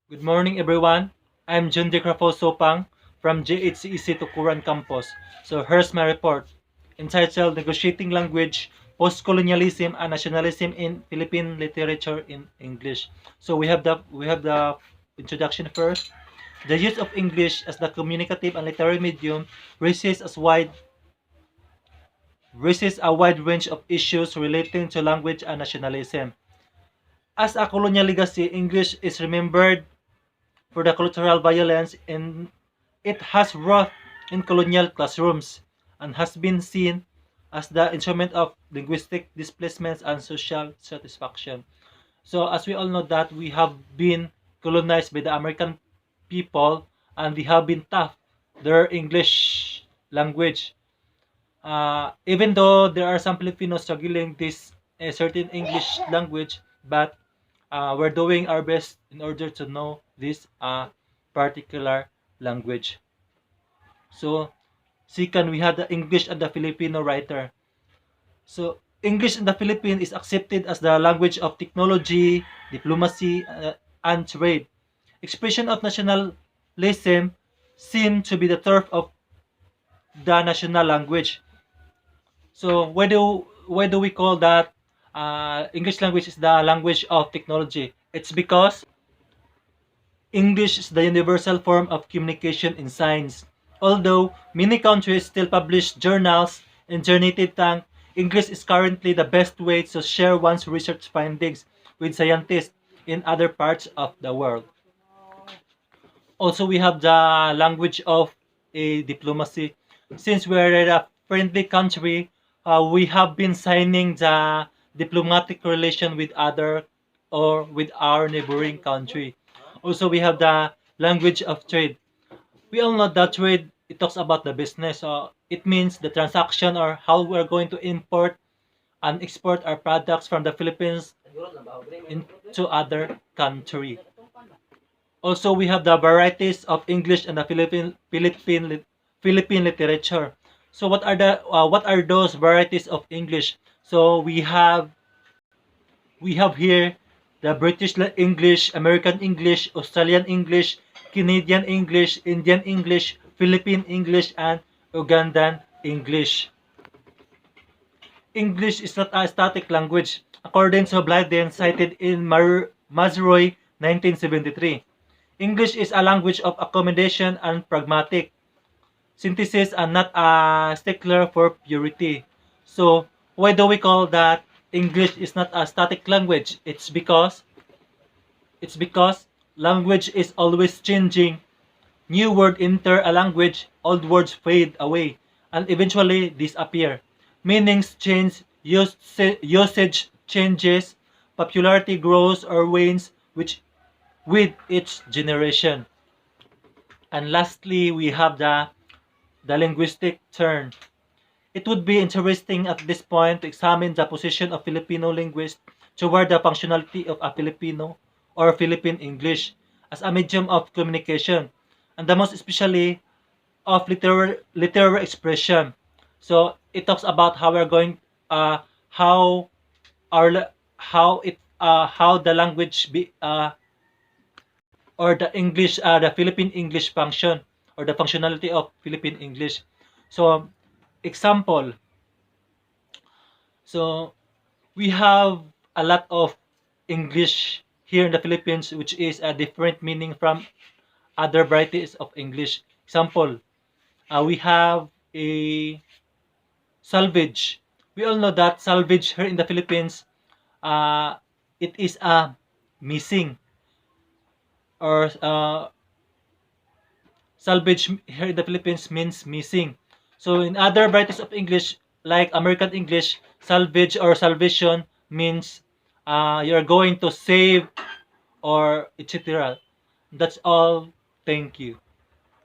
Good morning, everyone. I'm John De Sopang from JHCEC Tukuran Campus. So here's my report entitled Negotiating Language, Post-Colonialism and Nationalism in Philippine Literature in English. So we have the introduction first. The use of English as the communicative and literary medium raises as wide raises a wide range of issues relating to language and nationalism. As a colonial legacy, English is remembered for the cultural violence and it has wrought in colonial classrooms and has been seen as the instrument of linguistic displacements and social satisfaction. So as we all know that we have been colonized by the American people and they have been taught their English language. Even though there are some Filipinos struggling this a certain English language, but we're doing our best in order to know this particular language. So, second, we had the English and the Filipino writer. So, English in the Philippines is accepted as the language of technology, diplomacy, and trade. Expression of nationalism seem to be the turf of the national language. So, why do we call that English language is the language of technology? It's because English is the universal form of communication in science. Although many countries still publish journals in their native tongue, English is currently the best way to share one's research findings with scientists in other parts of the world. Also, we have the language of a diplomacy. Since we're a friendly country, we have been signing the diplomatic relation with other or with our neighboring country. Also, we have the language of trade. We all know that trade, it talks about the business. It means the transaction or how we're going to import and export our products from the Philippines into other country. Also, we have the varieties of English and the Philippine literature. So, what are those varieties of English? So, we have here the British English, American English, Australian English, Canadian English, Indian English, Philippine English, and Ugandan English. English is not a static language, according to Blyden cited in Mazrui 1973. English is a language of accommodation and pragmatic synthesis and not a stickler for purity. So, why do we call that English is not a static language? It's because language is always changing. New word enter a language, old words fade away and eventually disappear. Meanings change, usage changes, popularity grows or wanes which with each generation. And lastly, we have the linguistic turn. It would be interesting at this point to examine the position of Filipino linguists toward the functionality of a Filipino or Philippine English as a medium of communication, and the most especially of literary expression. So it talks about how we're going, how our how the language or the English, the Philippine English function or the functionality of Philippine English. So example, so we have a lot of English here in the Philippines, which is a different meaning from other varieties of English. Example, we have a salvage. We all know that salvage here in the Philippines, uh, it is a missing or salvage here in the Philippines means missing. So in other varieties of English, like American English, salvage or salvation means you're going to save or etc. That's all. Thank you.